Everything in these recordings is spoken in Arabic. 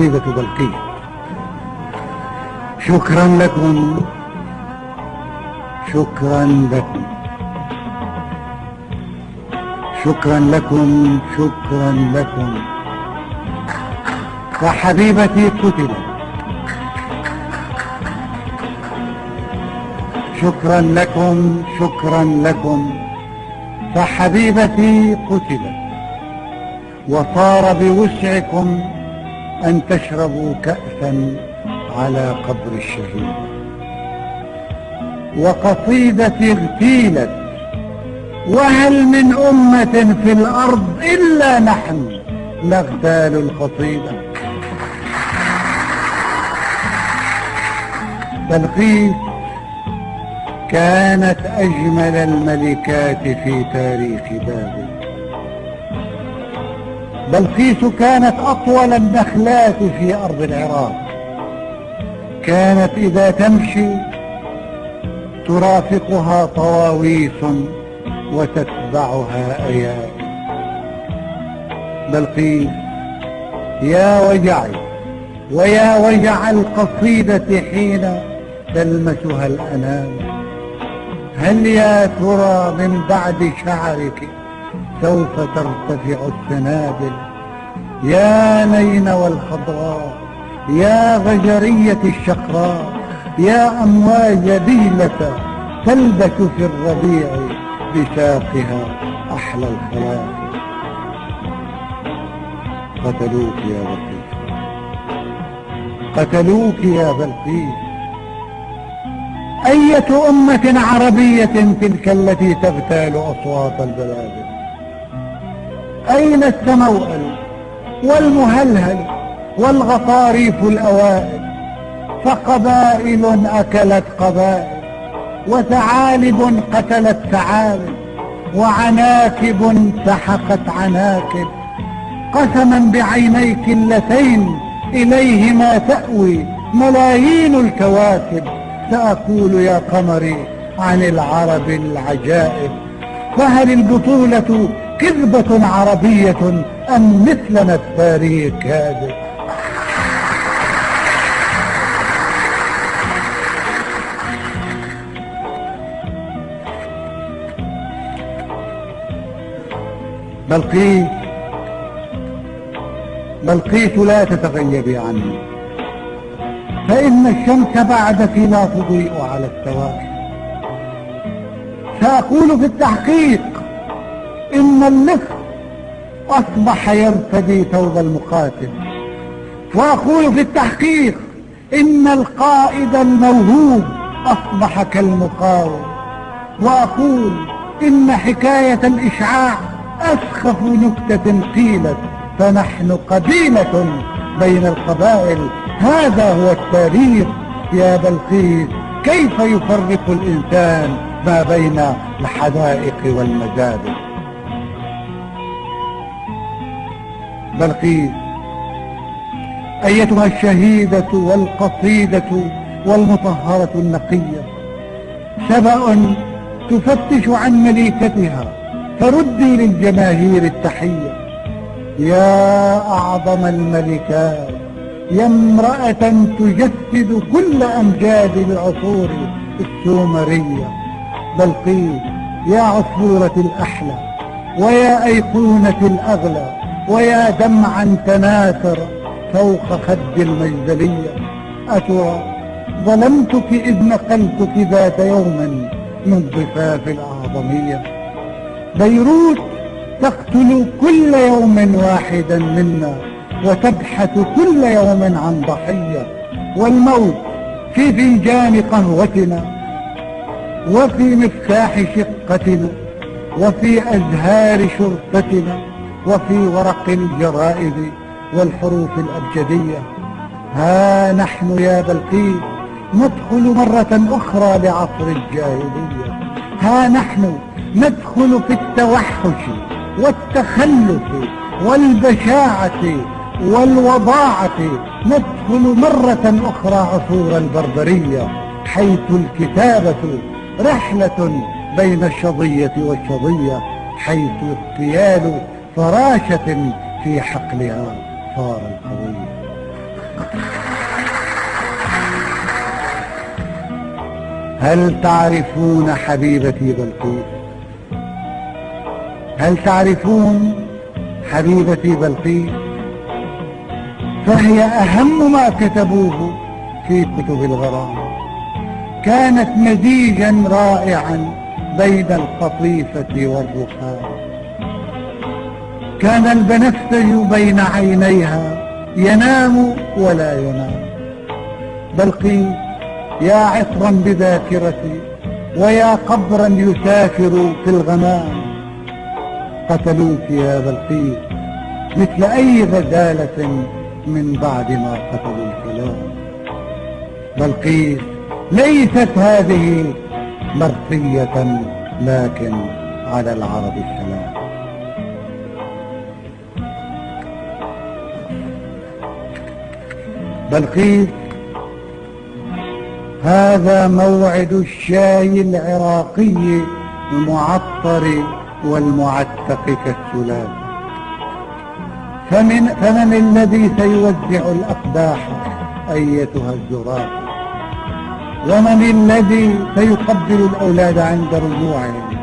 قصيدة بلقيس. شكرا لكم، شكرا لكم، شكرا لكم، شكرا لكم، فحبيبتي قتلت. شكرا لكم، شكرا لكم، فحبيبتي قتلت، وصار بوسعكم أن تشربوا كأسا على قبر الشهيد. وقصيدتي اغتيلت، وهل من أمة في الأرض إلا نحن نغتال القصيدة. بلقيس كانت أجمل الملكات في تاريخ بابل. بلقيس كانت أطول النخلات في أرض العراق. كانت إذا تمشي ترافقها طواويس وتتبعها أيام. بلقيس يا وجعي ويا وجع القصيدة حين تلمسها الأنام. هل يا ترى من بعد شعرك سوف ترتفع السنابل؟ يا نين والخضراء، يا غجرية الشقراء، يا أمواج ديلة تلبس في الربيع بساقها أحلى الخلاق. قتلوك يا بلقيس، قتلوك يا بلقيس. أية أمة عربية تلك التي تغتال أصوات البلابل؟ أين السموأل والمهلهل والغطاريف الأوائل؟ فقبائل أكلت قبائل، وثعالب قتلت ثعالب، وعناكب سحقت عناكب. قسما بعينيك اللتين إليهما تأوي ملايين الكواكب، سأقول يا قمري عن العرب العجائب. فهل البطولة كذبة عربية أم مثلنا التاريخ كاذب؟ بلقيس، بلقيس لا تتغيبي عني، فإن الشمس بعدك لا تضيء على السواحل. سأقول في التحقيق إن اللص أصبح يرتدي ثوب المقاتل، وأقول في التحقيق إن القائد الموهوب أصبح كالمقاوم، وأقول إن حكاية الإشعاع أسخف نكتة قيلت، فنحن قبيلة بين القبائل. هذا هو التاريخ يا بلقيس. كيف يفرق الإنسان ما بين الحدائق والمزابل؟ بلقيس أيتها الشهيدة والقصيدة والمطهرة النقية، سبأ تفتش عن مليكتها، فردي للجماهير التحية. يا أعظم الملكات، يا امرأة تجسد كل أمجاد العصور السومرية. بلقيس يا عصفورة الأحلى، ويا أيقونة الأغلى، ويا دمعا تناثر فوق خد المجدلية. أترى ظلمتك إذ نقلتك ذات يوم من ضفاف الأعظمية؟ بيروت تقتل كل يوم واحدا منا، وتبحث كل يوم عن ضحية. والموت في فنجان قهوتنا، وفي مفتاح شقتنا، وفي أزهار شرطتنا، وفي ورق الجرائد والحروف الأبجدية. ها نحن يا بلقيس ندخل مرة أخرى لعصر الجاهلية. ها نحن ندخل في التوحش والتخلف والبشاعة والوضاعة. ندخل مرة أخرى عصور البربرية، حيث الكتابة رحلة بين الشظية والشظية، حيث اغتيال فراشة في حقلها صار القضية. هل تعرفون حبيبتي بلقيس؟ هل تعرفون حبيبتي بلقيس؟ فهي أهم ما كتبوه في كتب الغرام. كانت مزيجا رائعا بين القطيفة والرخام. كان البنفسج بين عينيها ينام ولا ينام. بلقيس يا عطرا بذاكرتي ويا قبرا يسافر في الغمام. قتلوك يا بلقيس مثل أي غزالة من بعد ما قتلوا الكلام. بلقيس ليست هذه مرثية لكن على العرب السلام. بلقيس هذا موعد الشاي العراقي المعطر والمعتق كالسلال. فمن الذي سيوزع الأقداح أيتها الزرافة؟ ومن الذي سيقبل الأولاد عند رجوعهم؟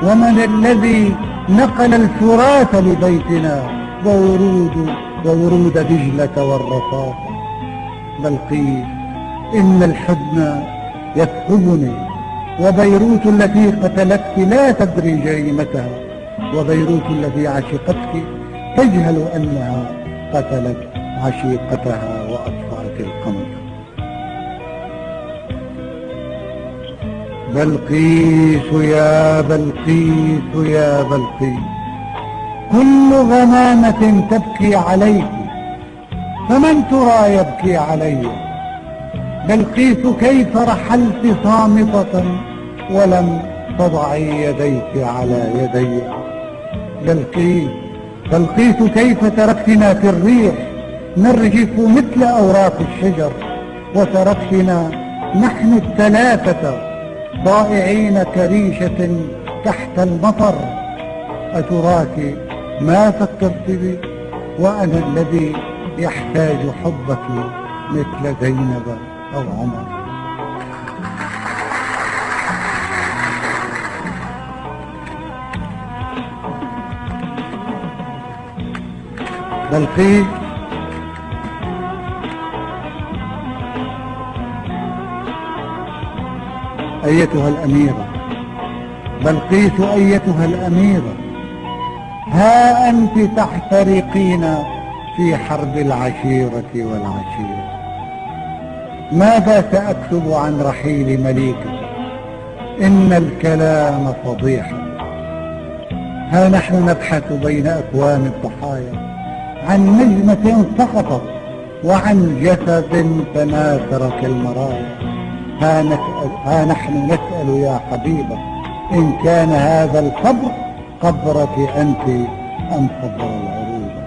ومن الذي نقل الفرات لبيتنا وورود دجلة والرصاص؟ بلقيس إن الحزن يثقبني، وبيروت التي قتلتك لا تدري جريمتها، وبيروت التي عشقتك تجهل أنها قتلت عشيقتها وأطفأت القمر. بلقيس يا بلقيس يا بلقيس، كل غمامة تبكي عليك، فمن ترى يبكي علي؟ بلقيس كيف رحلت صامتة ولم تضعي يديك على يدي؟ بلقيس كيف تركتنا في الريح نرجف مثل أوراق الشجر، وتركتنا نحن الثلاثة ضائعين كريشة تحت المطر. أتراك ما فكرت بي وأنا الذي يحتاج حبك مثل زينب أو عمر؟ بلقيس أيتها الأميرة، بلقيس أيتها الأميرة، ها أنت تحترقين في حرب العشيرة والعشيرة. ماذا سأكتب عن رحيل مليكة؟ إن الكلام فضيحة. ها نحن نبحث بين أكوام الضحايا عن نجمة سقطت وعن جسد تناثر كالمرايا. ها نحن نسأل يا حبيبة إن كان هذا القبر قبرك أنت أم قبر العروبة.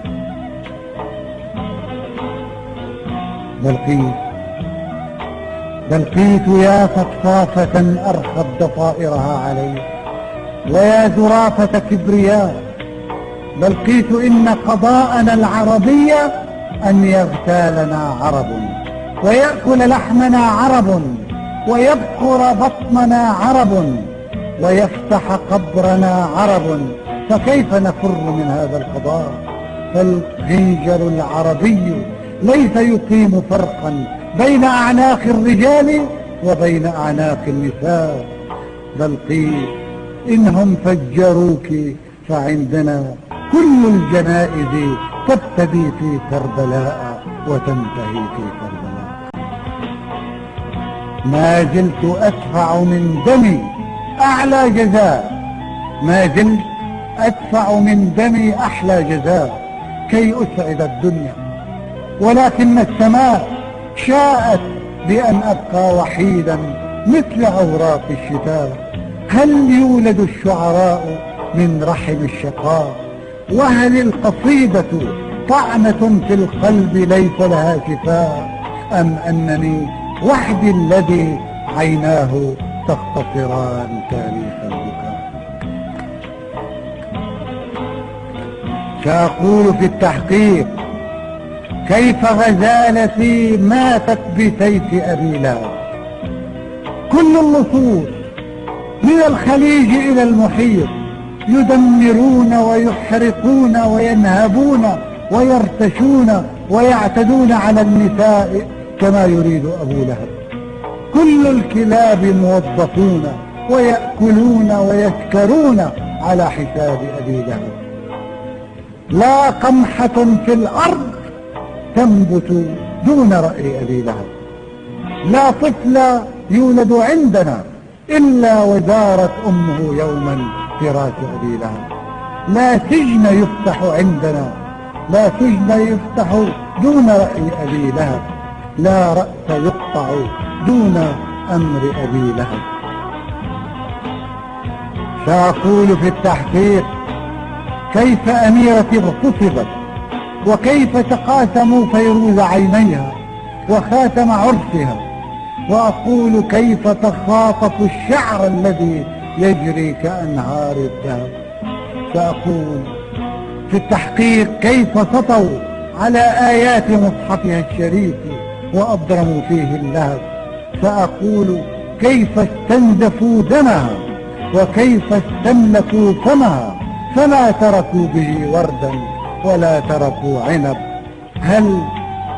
بلقيس يا فطافة أرخت ضفائرها علي، ويا زرافة كبرياء. بلقيس إن قضاءنا العربي أن يغتالنا عرب، ويأكل لحمنا عرب، ويبقر بطننا عرب، ويفتح قبرنا عرب. فكيف نفر من هذا القضاء؟ فالخنجر العربي ليس يقيم فرقا بين أعناق الرجال وبين أعناق النساء. بلقيس إنهم فجروك فعندنا كل الجنائز تبتدي في كربلاء وتنتهي في كربلاء. ما زلت أدفع من دمي أعلى جزاء، ما زلت أدفع من دمي أحلى جزاء كي أسعد الدنيا، ولكن السماء شاءت بأن أبقى وحيدا مثل أوراق الشتاء. هل يولد الشعراء من رحم الشقاء؟ وهل القصيدة طعنة في القلب ليس لها شفاء؟ أم أنني وحدي الذي عيناه تختصران تاريخ البكاء؟ سأقول في التحقيق كيف غزالتي ماتت بسيف أبي لهب. كل اللصوص من الخليج إلى المحيط يدمرون ويحرقون وينهبون ويرتشون ويعتدون على النساء كما يريد أبو لهب. كل الكلاب موظفون ويأكلون ويسكرون على حساب أبي لهب. لا قمحة في الأرض تنبت دون رأي أبي لهب. لا طفل يولد عندنا إلا ودارت أمه يوما فراش أبي لهب. لا سجن يفتح عندنا، لا سجن يفتح دون رأي أبي لهب. لا رأس يقطع دون أمر أبي لهب. سأقول في التحقيق كيف أميرتي اغتصبت، وكيف تقاسموا فيروز عينيها وخاتم عرسها، وأقول كيف تخاطف الشعر الذي يجري كأنهار الذهب. سأقول في التحقيق كيف سطوا على آيات مصحفها الشريف وأضرموا فيه اللهب. سأقول كيف استنزفوا دمها وكيف استملكوا فمها، فما تركوا به وردا ولا تركوا عنب. هل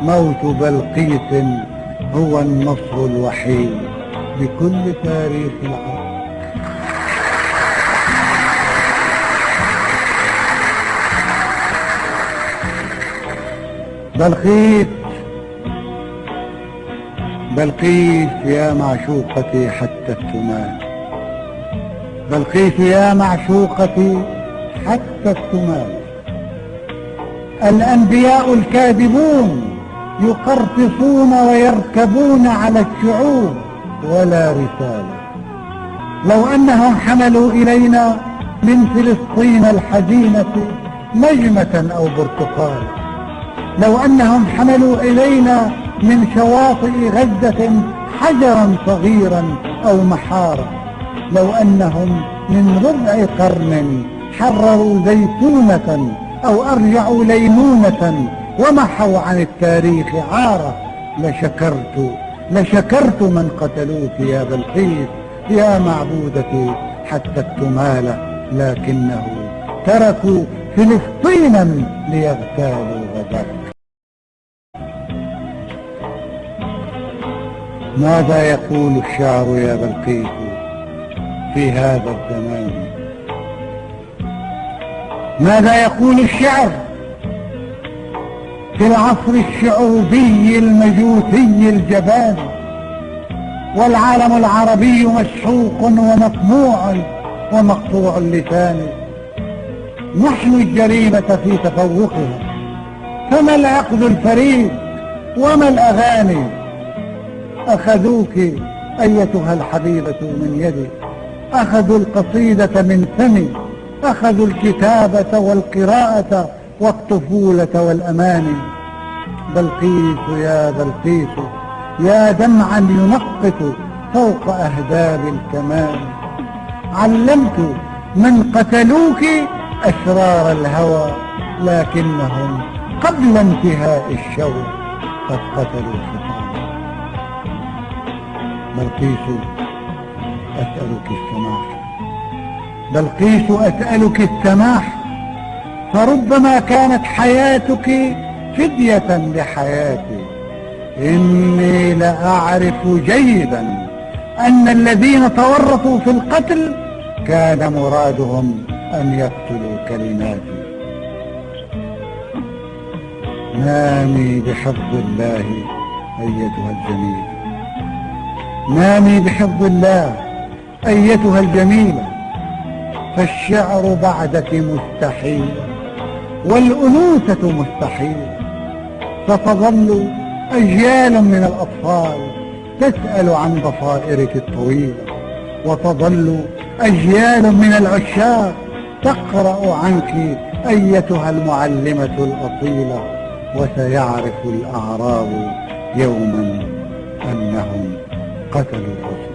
موت بلقيس هو النصر الوحيد بكل تاريخ العرب؟ بلقيس يا معشوقتي حتى التمال. بلقيس يا معشوقتي حتى التمال. الأنبياء الكاذبون يقرطصون ويركبون على الشعوب ولا رسالة. لو أنهم حملوا إلينا من فلسطين الحزينة نجمة أو برتقال، لو أنهم حملوا إلينا من شواطئ غزة حجرا صغيرا أو محارة، لو أنهم من ربع قرن حرروا زيتونة أو أرجعوا ليمونة ومحوا عن التاريخ عارة، لشكرت من قتلوك يا بلقيس يا معبودتي حتى التمال. لكنه تركوا فلسطينا ليغتالوا غزاك. ماذا يقول الشعر يا بلقيس في هذا الزمان؟ ماذا يقول الشعر في العصر الشعوبي المجوسي الجبان والعالم العربي مسحوق ومطموع ومقطوع اللسان؟ نحن الجريمة في تفوقها، فما العقد الفريد وما الأغاني؟ أخذوك أيتها الحبيبة من يدي، أخذوا القصيدة من فمي، أخذوا الكتابة والقراءة والطفولة والأماني. بلقيس يا بلقيس يا دمعا ينقط فوق أهداب الكمال، علمت من قتلوك أسرار الهوى، لكنهم قبل انتهاء الشوق قد قتلوا الخطاب. بلقيس أسألك السماح، بلقيس أسألك السماح، فربما كانت حياتك فدية لحياتي. إني لأعرف جيدا أن الذين تورطوا في القتل كان مرادهم أن يقتلوا كلماتي. نامي بحفظ الله أيتها الجميلة، نامي بحفظ الله أيتها الجميلة، فالشعر بعدك مستحيل والأنوثة مستحيل. ستظل أجيال من الأطفال تسأل عن ضفائرك الطويلة، وتظل أجيال من العشاق تقرأ عنك أيتها المعلمة الأصيلة، وسيعرف الأعراب يوما أنهم قتلوا الرسل.